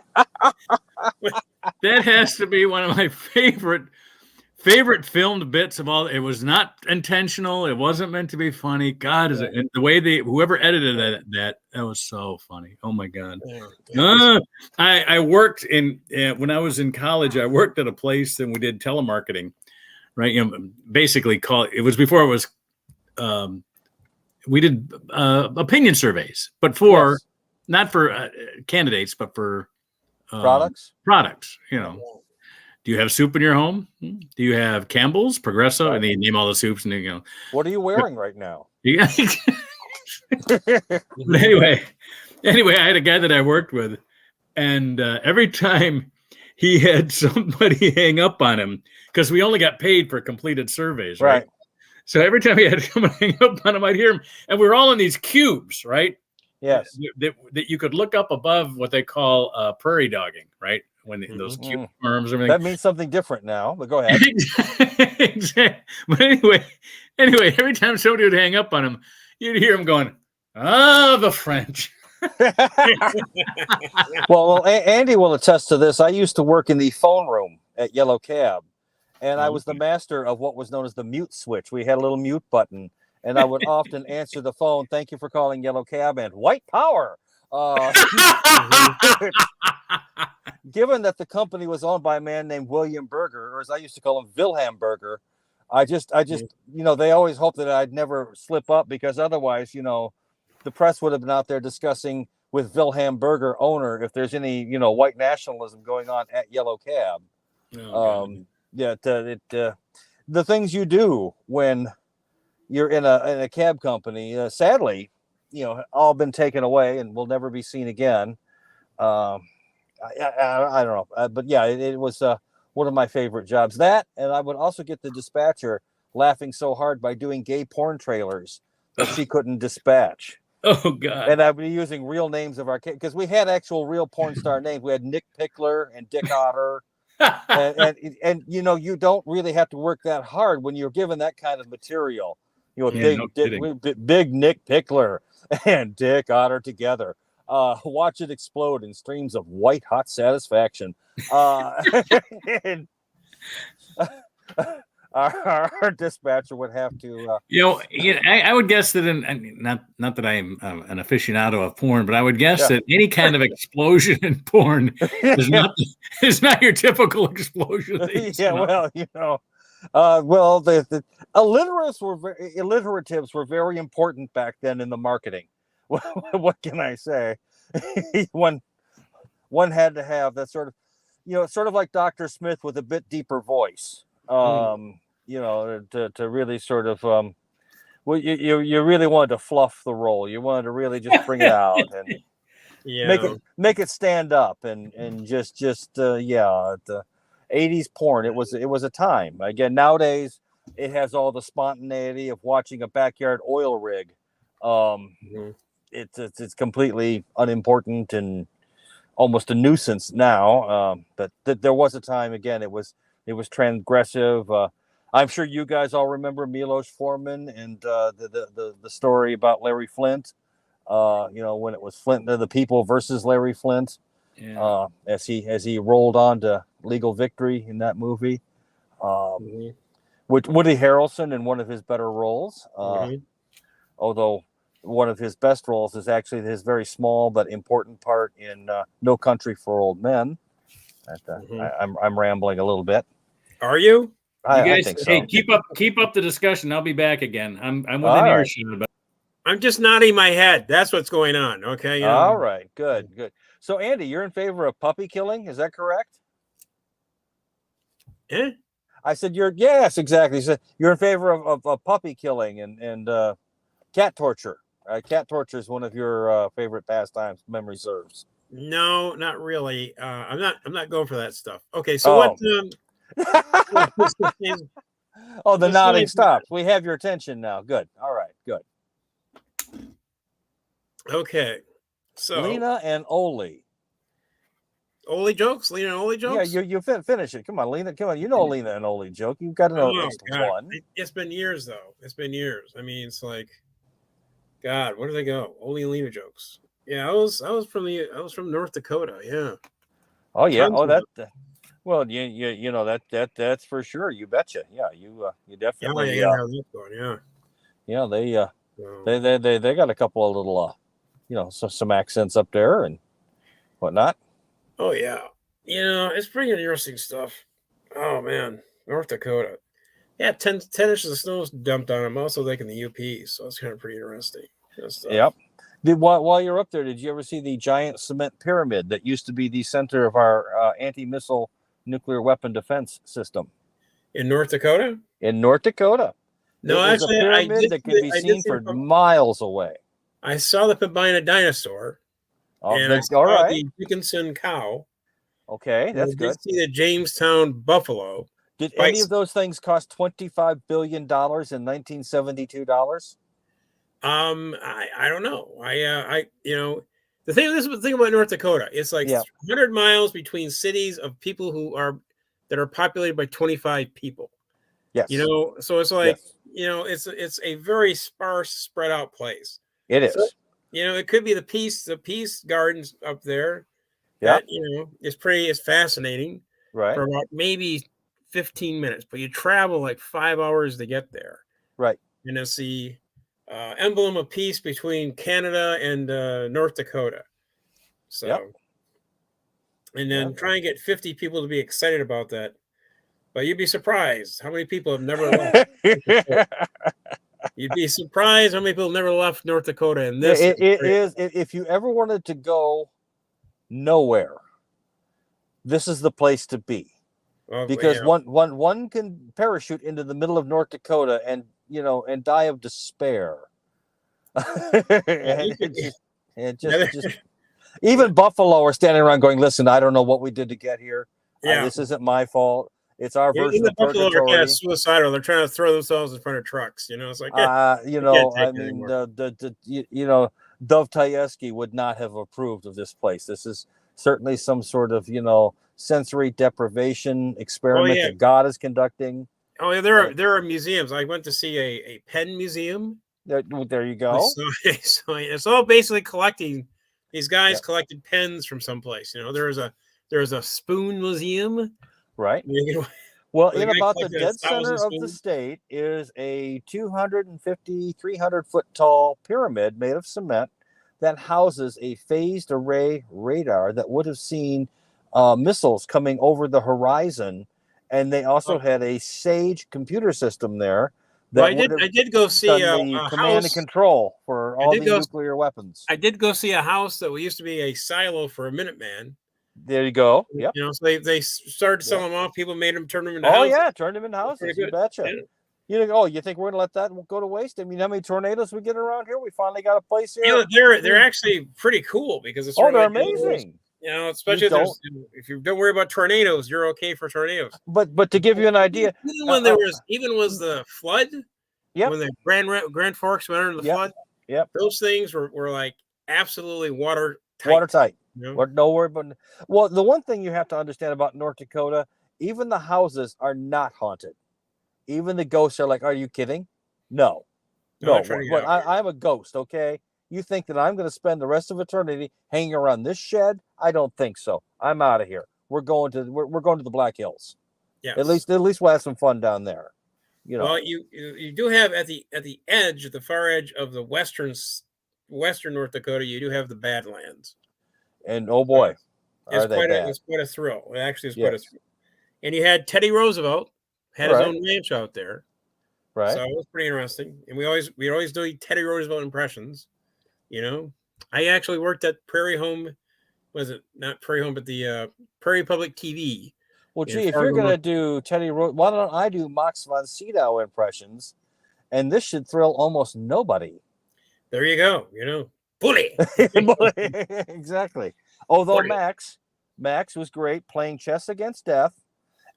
has to be one of my favorite filmed bits of all. It was not intentional. It wasn't meant to be funny. God, is it? And the way whoever edited that was so funny. Oh my God. I worked when I was in college. I worked at a place and we did telemarketing, right? Basically it was before it was. We did opinion surveys, but not for candidates, but for products. Do you have soup in your home? Do you have Campbell's, Progresso? And they name all the soups. And what are you wearing right now? But anyway, Anyway, I had a guy that I worked with, and every time he had somebody hang up on him, because we only got paid for completed surveys, right? So every time he had someone hang up on him, I'd hear him, and we were all in these cubes, right? Yes. That you could look up above what they call prairie dogging, right? When those cube worms and everything. That means something different now, but go ahead. Exactly. But anyway, every time somebody would hang up on him, you'd hear him going, the French. Well, Andy will attest to this. I used to work in the phone room at Yellow Cab, and I was the master of what was known as the mute switch. We had a little mute button, and I would often answer the phone, "Thank you for calling Yellow Cab," and "White Power." Given that the company was owned by a man named William Berger, or as I used to call him, Wilhelm Berger, I just, they always hoped that I'd never slip up, because otherwise, the press would have been out there discussing with Wilhelm Berger, owner, if there's any, white nationalism going on at Yellow Cab. The things you do when you're in a cab company, sadly, all been taken away and will never be seen again. I don't know, but yeah, it was one of my favorite jobs. That, and I would also get the dispatcher laughing so hard by doing gay porn trailers that she couldn't dispatch. Oh God! And I'd be using real names of our kids, because we had actual real porn star names. We had Nick Pickler and Dick Otter, and you don't really have to work that hard when you're given that kind of material. Big Nick Pickler and Dick Otter together. Watch it explode in streams of white hot satisfaction. And, our dispatcher would have to. I would guess that, not that I'm an aficionado of porn, but I would guess that any kind of explosion in porn is not your typical explosion. The alliteratives were very important back then in the marketing. What can I say? One had to have that sort of like Dr. Smith with a bit deeper voice. To really sort of you really wanted to fluff the role. You wanted to really just bring it out and make it stand up and just the 80s porn. It was a time. Again, nowadays it has all the spontaneity of watching a backyard oil rig. It's completely unimportant and almost a nuisance now. But there was a time, again, it was transgressive. I'm sure you guys all remember Milos Forman and the story about Larry Flint. When it was Flint to the people versus Larry Flint. Yeah. As he rolled on to legal victory in that movie. With Woody Harrelson in one of his better roles. Although one of his best roles is actually his very small but important part in No Country for Old Men. I'm rambling a little bit. Are you? I think so. Hey, keep up the discussion. I'll be back again. I'm within earshot. But I'm just nodding my head. That's what's going on. Okay. All right. Good. So, Andy, you're in favor of puppy killing. Is that correct? Yeah. I said yes, exactly. So you're in favor of puppy killing and cat torture. Cat torture is one of your favorite pastimes, memory serves. No, not really. I'm not going for that stuff. Okay, so what? The nodding stops. We have your attention now. Good. All right. Good. Okay. So Lena and Oli. Oli jokes? Lena and Oli jokes? Yeah, you finish it. Come on, Lena. Come on. You know Lena and Oli joke. You've got to know at least one. It's been years, though. It's been years. I mean, it's like, God, where do they go? Oli and Lena jokes. Yeah, I was from North Dakota. Yeah. Oh yeah. Well, you know that's for sure. You betcha. Yeah, you definitely. Yeah, they got a couple of little some accents up there and whatnot. Oh yeah, it's pretty interesting stuff. Oh man, North Dakota. Yeah, 10 inches of snow dumped on them. Also, like in the UP, so it's kind of pretty interesting. Yep. While you're up there, did you ever see the giant cement pyramid that used to be the center of our anti-missile nuclear weapon defense system? In North Dakota? In North Dakota. No, actually, a pyramid that could be seen for miles away. I saw the Pembina dinosaur. Oh, and I all saw right. the Dickinson cow. Okay, And that's I good. did see the Jamestown buffalo. Did any of those things cost $25 billion in $1972? I don't know. The thing about North Dakota, it's like Yeah. 100 miles between cities of people that are populated by 25 people. Yes. So it's like, Yes. it's a very sparse, spread out place. It So, is. it could be the Peace Gardens up there Yeah. that, is fascinating Right. for about maybe 15 minutes, but you travel like 5 hours to get there. Right. And it's the emblem of peace between Canada and North Dakota. So, Yep. and then try and get 50 people to be excited about that. But you'd be surprised how many people have never left. You'd be surprised how many people never left North Dakota. And this it is. If you ever wanted to go nowhere, this is the place to be. Because one can parachute into the middle of North Dakota and die of despair. And just even Buffalo are standing around going, "Listen, I don't know what we did to get here. This isn't my fault. It's our version of Buffalo purgatory." are kind of suicidal. They're trying to throw themselves in front of trucks. It's like, I mean, Dov Tayeski would not have approved of this place. This is certainly some sort of sensory deprivation experiment that God is conducting. Oh yeah, there are museums. I went to see a pen museum. There you go. So it's all basically collecting. These guys collected pens from someplace. There's a spoon museum. Right. Well, in about the dead center of the state is a 250, 300-foot tall pyramid made of cement that houses a phased array radar that would have seen missiles coming over the horizon. And they also had a SAGE computer system there. I did go see the command and control for all the nuclear weapons. I did go see a house that used to be a silo for a Minuteman. There you go. Yep. So they started selling them off. People made them, turn them into houses. Oh yeah, turned them into houses. You betcha. Yeah. You think we're gonna let that go to waste? I mean, how many tornadoes we get around here? We finally got a place here. They're actually pretty cool because it's they're amazing. Especially if you don't worry about tornadoes, you're okay for tornadoes. But to give you an idea, even when the flood, when the Grand Forks went under the flood, those things were like absolutely watertight. No worry about. Well, the one thing you have to understand about North Dakota, even the houses are not haunted. Even the ghosts are like, "Are you kidding?" No. But I'm a ghost. Okay. You think that I'm going to spend the rest of eternity hanging around this shed? I don't think so. I'm out of here. We're going to the Black Hills. Yes. At least we'll have some fun down there. Well, you do have at the edge, at the far edge of the western North Dakota, you do have the Badlands. And oh boy, it's quite a thrill. It actually is quite a thrill. And you had Teddy Roosevelt had his own ranch out there. Right. So it was pretty interesting. And we always do Teddy Roosevelt impressions. I actually worked at Prairie Home. Was it not Prairie Home, but the Prairie Public TV? Well, gee, if you're going to do Teddy Roosevelt, why don't I do Max von Sydow impressions? And this should thrill almost nobody. There you go. Bully. Exactly. Although Max was great playing chess against death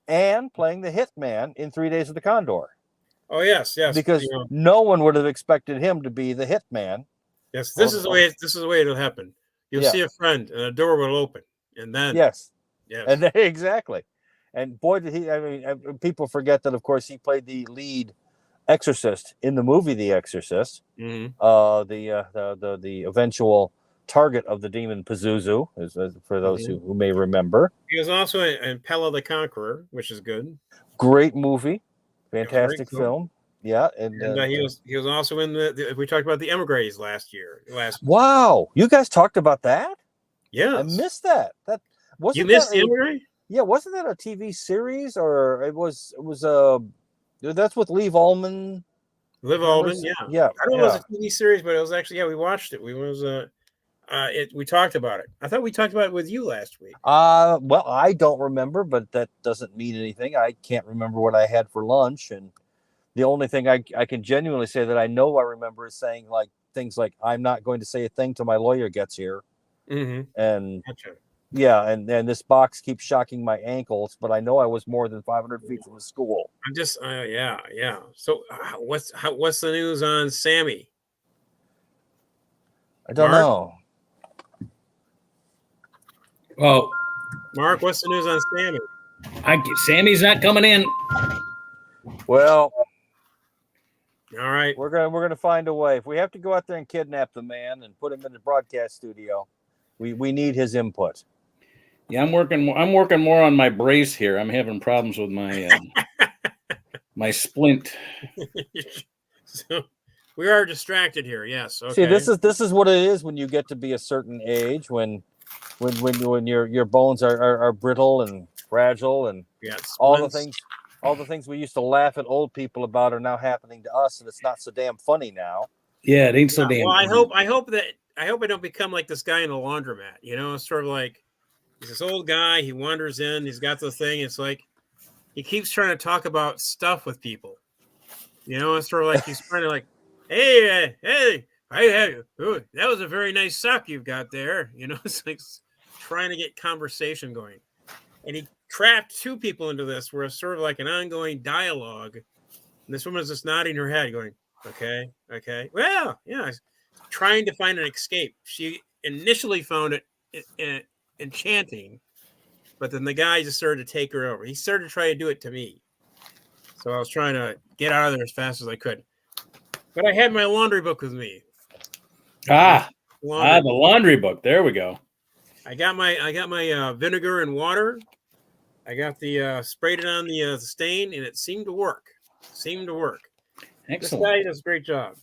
and playing the hitman in 3 Days of the Condor. Oh, yes. Because no one would have expected him to be the hitman. Yes, this is the way it'll happen. You'll see a friend and a door will open. And then Yes. And then, exactly. And boy, did he! I mean, people forget that, of course, he played the lead exorcist in the movie The Exorcist. Mm-hmm. The eventual target of the demon Pazuzu, for those who may remember. He was also in Pella the Conqueror, which is good. Great movie, fantastic film. Yeah, and he was also in we talked about the Emigres last year. Wow, you guys talked about that? Yeah, I missed that. That wasn't. You missed the Emigre? Yeah, wasn't that a TV series or it was that's with Liv Ullmann. Liv Ullmann, yeah. I don't know if it was a TV series, but it was actually we watched it. We talked about it. I thought we talked about it with you last week. Well, I don't remember, but that doesn't mean anything. I can't remember what I had for lunch, and the only thing I can genuinely say that I know I remember is saying things like, "I'm not going to say a thing till my lawyer gets here." And Gotcha. yeah, and this box keeps shocking my ankles, but I know I was more than 500 feet from the school. I'm just, yeah. So, what's the news on Sammy? I don't Mark? know. Well, Mark, what's the news on Sammy? Sammy's not coming in. Well, All right. we're gonna find a way. If we have to go out there and kidnap the man and put him in the broadcast studio, we need his input. Yeah, I'm working more on my brace here. I'm having problems with my my splint. So we are distracted here. Yes. Okay. See, this is what it is when you get to be a certain age, when your bones are brittle and fragile, and all the things we used to laugh at old people about are now happening to us, and it's not so damn funny now. Yeah, it ain't so damn. Well, I hope I don't become like this guy in the laundromat. You know, it's sort of like he's this old guy. He wanders in. He's got the thing. It's like he keeps trying to talk about stuff with people. You know, it's sort of like he's trying to like, hey, that was a very nice sock you've got there. You know, it's like trying to get conversation going. And he trapped two people into this where it's sort of like an ongoing dialogue. And this woman is just nodding her head going, okay. Well, yeah, trying to find an escape. She initially found it enchanting, but then the guy just started to take her over. He started to try to do it to me. So I was trying to get out of there as fast as I could. But I had my laundry book with me. The laundry book. There we go. I got my vinegar and water. I got the sprayed it on the stain, and it seemed to work. Excellent. This guy does a great job.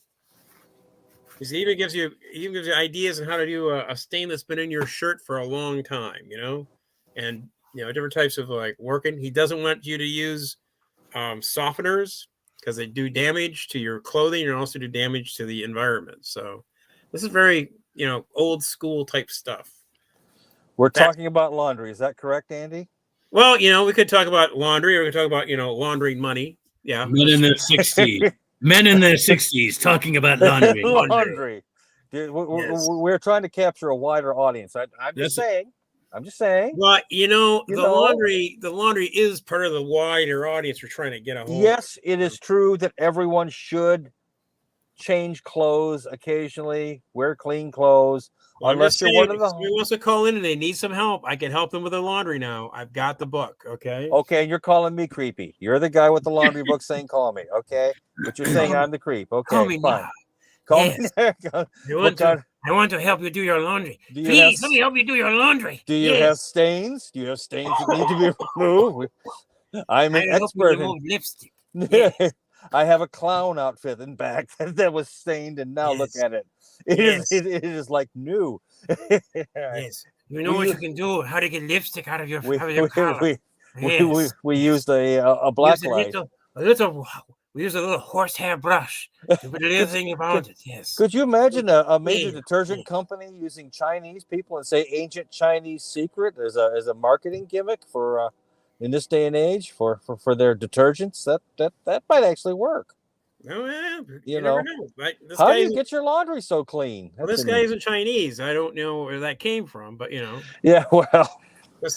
He even gives you ideas on how to do a stain that's been in your shirt for a long time, you know, and different types of like working. He doesn't want you to use softeners because they do damage to your clothing and also do damage to the environment. So this is very old school type stuff. We're talking about laundry. Is that correct, Andy? Well, we could talk about laundry, or we could talk about laundering money. Yeah, men in their 60s talking about laundry. Laundry. Dude, we're trying to capture a wider audience. I'm just saying. But the laundry is part of the wider audience we're trying to get a hold. Yes, it is true that everyone should change clothes occasionally, wear clean clothes. Well, unless you're one of the who wants to call in and they need some help, I can help them with their laundry now. I've got the book. Okay. Okay, you're calling me creepy. You're the guy with the laundry book saying call me. Okay, but you're saying I'm the creep. Okay, call me fine. now. Call yes. me. I want to help you do your laundry. Please, let me help you do your laundry. Do you have stains? Do you have stains that need to be removed? I'm an expert in lipstick. Yes. I have a clown outfit in back that was stained, and now look at it. It is like new. Yes. You know what you can do? How to get lipstick out of your collar. We used a black light. We use a little horsehair brush to put a little thing about it. Yes. Could you imagine a major detergent company using Chinese people and say ancient Chinese secret as a marketing gimmick for in this day and age for their detergents? That might actually work. Oh yeah, you never know. How do you get your laundry so clean? Well, this guy isn't Chinese. I don't know where that came from, but Yeah, well.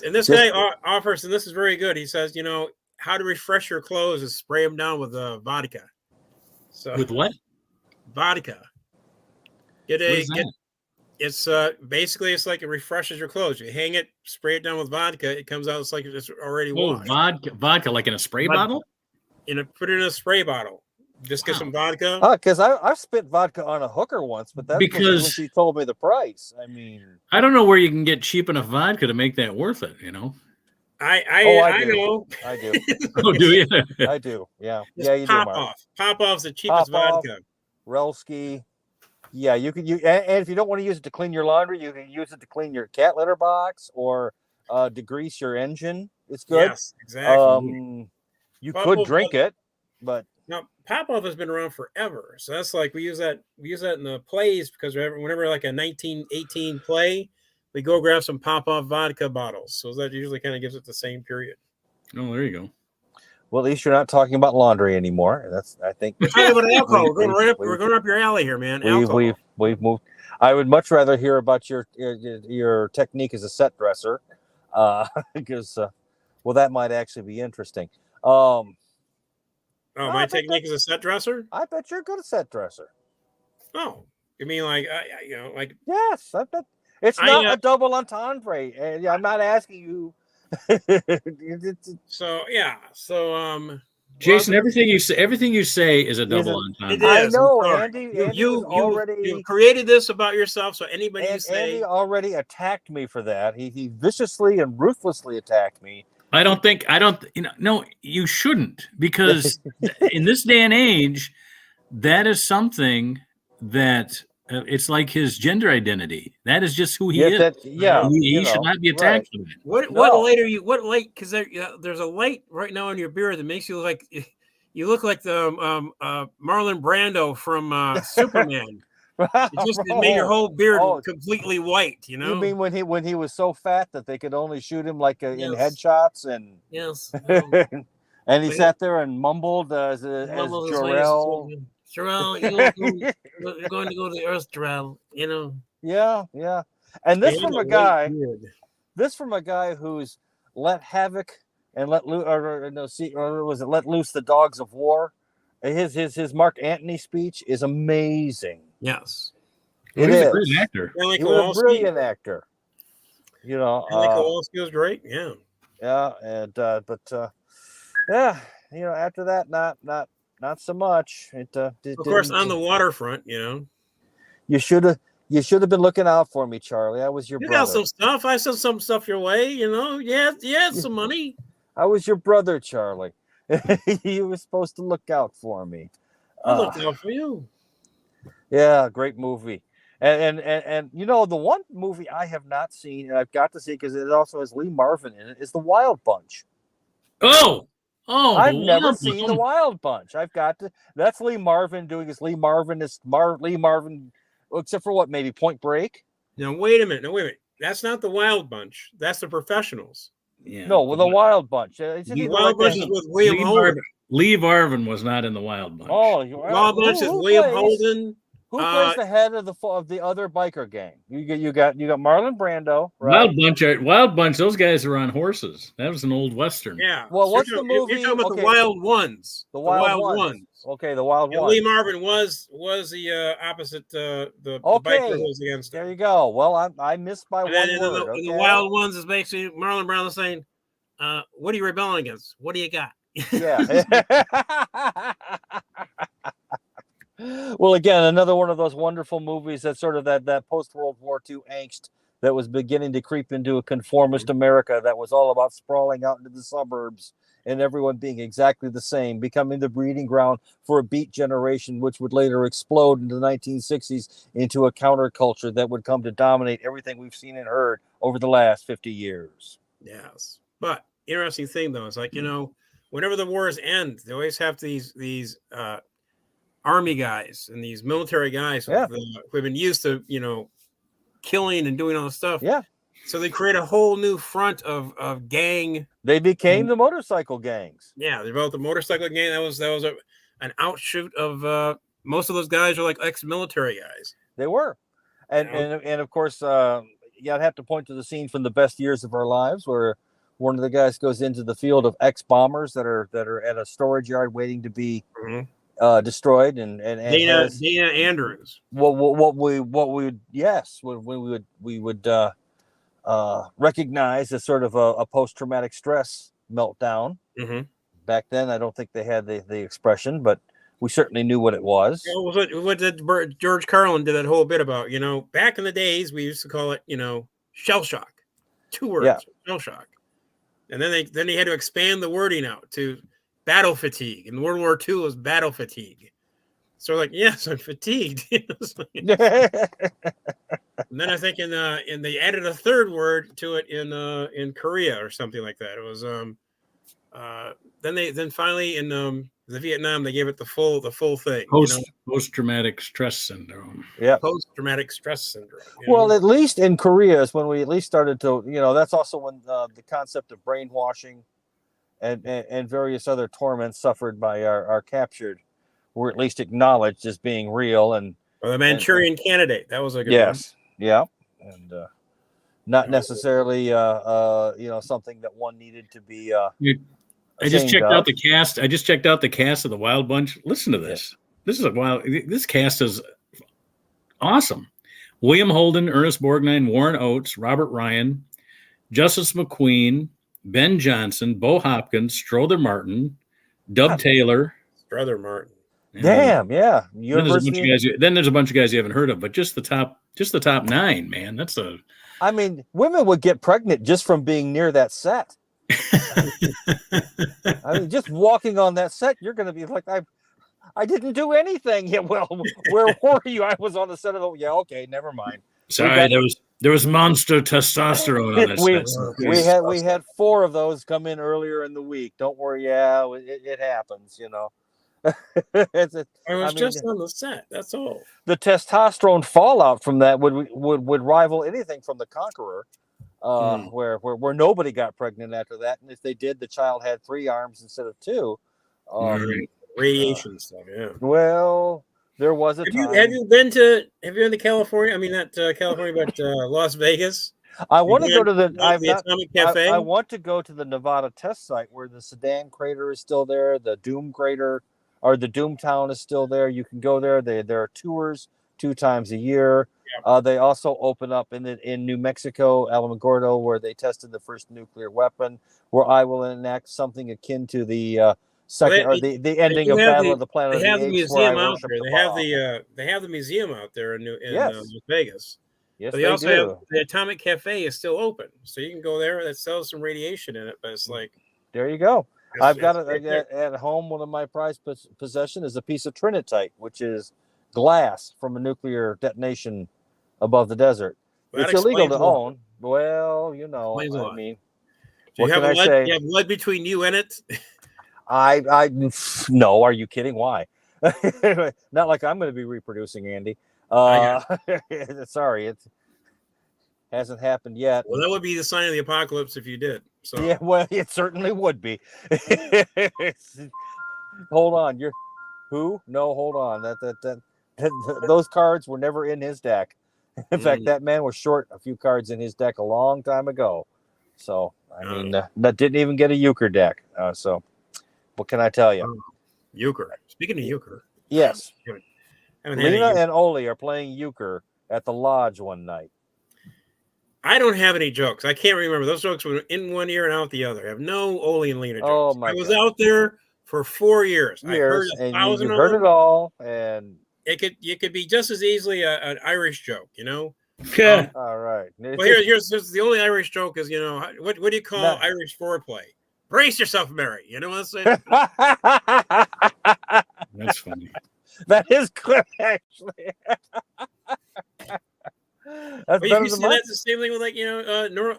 And this guy offers, and this is very good. He says, how to refresh your clothes is spray them down with vodka. So with what? Vodka. It's basically it's like it refreshes your clothes. You hang it, spray it down with vodka. It comes out. It's like it's already washed. Vodka, like in a spray bottle. Put it in a spray bottle. Just get some vodka. Because I've spit vodka on a hooker once, but that's because when she told me the price. I mean, I don't know where you can get cheap enough vodka to make that worth it. I know. I do. Oh, do you? I do. Yeah. Just yeah, you pop do. Off. Pop Off's the cheapest vodka. Relski. Yeah, you could use, and if you don't want to use it to clean your laundry, you can use it to clean your cat litter box or to grease your engine. It's good. Yes, exactly. You could drink it, but now Pop Off has been around forever. So that's like we use that in the plays because whenever like a 1918 play, we go grab some Pop Off vodka bottles. So that usually kind of gives it the same period. Oh, there you go. Well, at least you're not talking about laundry anymore. I think we're talking about alcohol. We're going up your alley here, man. we've moved. I would much rather hear about your technique as a set dresser, because well, that might actually be interesting. Oh, No, my I bet technique is a set dresser. I bet you're a good set dresser. Oh, you mean like like Yes, I bet it's I not a double entendre. And I'm not asking you. so yeah. So Jason, well, everything you say is a double It entendre. I is. I'm know sorry. Andy was You've already created this about yourself. So anybody you and say, Andy already attacked me for that. He viciously and ruthlessly attacked me. I don't, no, you shouldn't, because in this day and age, that is something that it's like his gender identity. That is just who he Yes, is. that yeah, He should not be right. attacked for that. what No. light are you? What light? Because there's a light right now in your beard that makes you look like you look like the Marlon Brando from Superman. It made your whole beard Oh. completely white. You know. You mean when he was so fat that they could only shoot him like in Yes. headshots and Yes. and he But sat there and mumbled as Mumbled his Jor-El. ways. Jor-El, you're going to go to the Earth, Jor-El. You know. Yeah. And He this had from a a guy. white beard. This from a guy who's let havoc and let loose, or was it let loose the dogs of war? His Mark Antony speech is amazing. Yes. It He's is. a great actor. Stanley He was a Kowalski. brilliant actor. Stanley Kowalski was great. Yeah. Yeah, and yeah, after that, not so much. Of course, on the waterfront, you should have been looking out for me, Charlie. I was your you got brother. some stuff. I sent some stuff your way. You had some money. I was your brother, Charlie. You were supposed to look out for me. I looked out for you. Yeah, great movie. And the one movie I have not seen and I've got to see because it also has Lee Marvin in it is The Wild Bunch. Oh, I've never seen The Wild Bunch. I've got to. That's Lee Marvin doing his Lee Marvin, except for what, maybe Point Break. Now wait a minute. That's not The Wild Bunch. That's The Professionals. Yeah. No, with The Wild Bunch. The Wild Bunch is with William Holden. Lee Marvin was not in The Wild Bunch. Oh, Wild Bunch is William Holden. Who plays the head of the other biker gang? You got Marlon Brando, right? Wild Bunch. Those guys were on horses. That was an old western. Yeah. Well, what's the movie? You're talking about The Wild Ones. The Wild Ones. Okay, The Wild Ones. Lee Marvin was the opposite. The biker was against. There you go. Well, I missed by one word. The Wild Ones is basically Marlon Brando saying, "What are you rebelling against? What do you got?" Yeah. Well, again, another one of those wonderful movies that sort of that post-World War II angst that was beginning to creep into a conformist America that was all about sprawling out into the suburbs and everyone being exactly the same, becoming the breeding ground for a beat generation, which would later explode in the 1960s into a counterculture that would come to dominate everything we've seen and heard over the last 50 years. Yes. But interesting thing, though, is like, whenever the wars end, they always have these army guys and these military guys who have been used to, killing and doing all this stuff. Yeah. So they create a whole new front of gang. They became the motorcycle gangs. Yeah, they developed the motorcycle gang. That was an outshoot of most of those guys are like ex-military guys. They were, and of course, I'd have to point to the scene from The Best Years of Our Lives where one of the guys goes into the field of ex-bombers that are at a storage yard waiting to be destroyed, and Dana Andrews. What we would recognize as sort of a post-traumatic stress meltdown. Mm-hmm. Back then, I don't think they had the expression, but we certainly knew what it was. What George Carlin did that whole bit about, back in the days, we used to call it, shell shock. 2 words, shell shock. And then they had to expand the wording out to battle fatigue. In World War II, it was battle fatigue. So like, yes, I'm fatigued. And then I think and they added a 3rd word to it in Korea or something like that. It was then finally in the Vietnam they gave it the full thing. Post-traumatic stress syndrome. Yeah. Post-traumatic stress syndrome. Well, at least in Korea is when we at least started to, that's also when the concept of brainwashing and various other torments suffered by our captured were at least acknowledged as being real. And Or the Manchurian Candidate. That was a good yes, yeah, and not necessarily something that one needed to be. I just checked of. out the cast. I just checked out the cast of the Wild Bunch. Listen to this. This is a wild. This cast is awesome. William Holden, Ernest Borgnine, Warren Oates, Robert Ryan, Justice McQueen, Ben Johnson, Bo Hopkins, Strother Martin, Dub Taylor. Strother Martin. Damn, yeah. Then there's a bunch of guys you haven't heard of, but just the top 9, man. That's a. I mean, women would get pregnant just from being near that set. I mean, just walking on that set, you're going to be like, I didn't do anything. Yeah, well, where were you? I was on the set of the. Yeah, okay, never mind. Sorry, there was monster testosterone on this set. We had 4 of those come in earlier in the week. Don't worry, yeah, it happens, you know. I was just on the set. That's all. The testosterone fallout from that would rival anything from The Conqueror, where nobody got pregnant after that, and if they did, the child had 3 arms instead of 2. Radiation stuff. Yeah. Well, there was a time. Have you been to California? I mean, not California, but Las Vegas. I want to go to the Atomic Cafe. I want to go to the Nevada test site where the Sedan crater is still there, the Doom crater or the Doom Town is still there. You can go there. There are tours 2 times a year. Yep. They also open up in New Mexico, Alamogordo, where they tested the first nuclear weapon. Where I will enact something akin to the the ending of Battle of the Planet of the Apes. They have the museum out there. They have the museum out there in Las Vegas. Yes, but they also have the Atomic Cafe is still open, so you can go there. That sells some radiation in it, but it's like there you go. I've got it at home. One of my prized possession is a piece of trinitite, which is glass from a nuclear detonation above the desert. It's illegal to own. Well, you know, I mean, what can I say? You have lead between you and it. I no. Are you kidding? Why? Not like I'm going to be reproducing, Andy. Sorry, it hasn't happened yet. Well, that would be the sign of the apocalypse if you did. So yeah, well, it certainly would be. Hold on, you're who? No, hold on. That those cards were never in his deck. In fact, that man was short a few cards in his deck a long time ago. So I mean, that didn't even get a euchre deck. So what can I tell you? Euchre. Speaking of euchre, yes. Lena and Oli are playing euchre at the lodge one night. I don't have any jokes. I can't remember. Those jokes were in one ear and out the other. I have no Oli and Lena jokes. Oh my! I was out there for 4 years. I heard 1,000 you heard it all, and it could be just as easily an Irish joke, you know. All right. Well, here's the only Irish joke is, you know, what do you call Irish foreplay? Brace yourself, Mary. You know what I'm saying? That's funny. That is good, actually. That's better than mine. That's the same thing with, like, you know,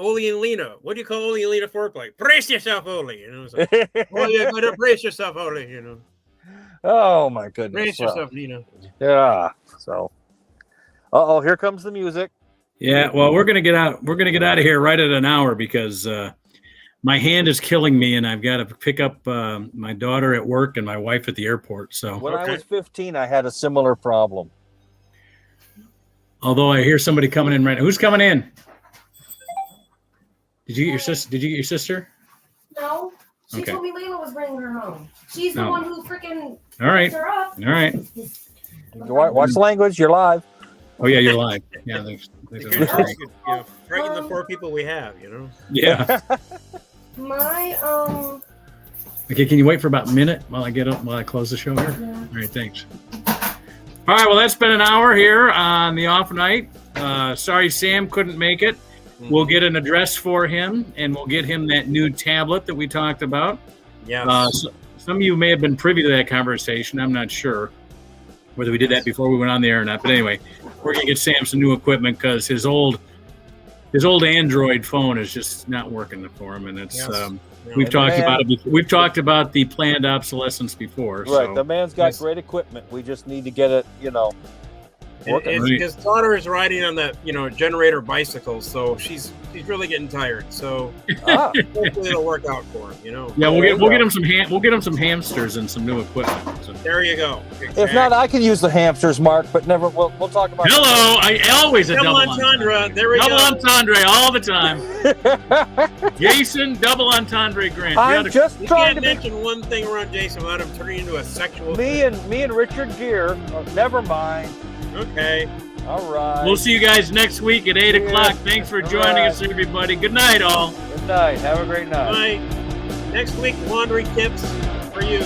Oli and Lena. What do you call Oli and Lena foreplay? Brace yourself, Oli. You know, like, oh, you better brace yourself, Oli. You know. Oh my goodness. Brace yourself, Lena. Yeah. So. Here comes the music. Yeah. Well, we're gonna get out. We're gonna get out of here right at an hour because my hand is killing me, and I've got to pick up my daughter at work and my wife at the airport. So when I was 15, I had a similar problem. Although I hear somebody coming in right now. Who's coming in? Did you get your sister? No. She told me Layla was bringing her home. She's the one who freaking all right. her up. All right. Watch the language. You're live. Oh yeah, you're live. Yeah, thanks. You know, frighten the 4 people we have. You know. Yeah. My Okay, can you wait for about a minute while I close the show here? Yeah. All right, thanks. All right, well, that's been an hour here on the off night. Sorry Sam couldn't make it. We'll get an address for him, and we'll get him that new tablet that we talked about. Yeah. Some of you may have been privy to that conversation. I'm not sure whether we did that before we went on the air or not. But anyway, we're going to get Sam some new equipment because his old Android phone is just not working for him, and it's we've talked about it. We've talked about the planned obsolescence before. Right, so. the man's got great equipment. We just need to get it, you know, His daughter is riding on the generator bicycle, so she's really getting tired. So hopefully it'll work out for him. Yeah, we'll get him some hamsters and some new equipment. So. There you go. Exactly. If not, I can use the hamsters, Mark. But never. We'll talk about. Hello, I always a double entendre. There we double go. entendre all the time. Jason, double entendre Grant. I'm just You trying can't to mention one thing around Jason without him turning into a sexual. me and Richard Gere. Never mind. Okay. All right. We'll see you guys next week at 8 o'clock. Thanks for joining us, everybody. Good night, all. Good night. Have a great night. Bye. Next week, laundry tips for you.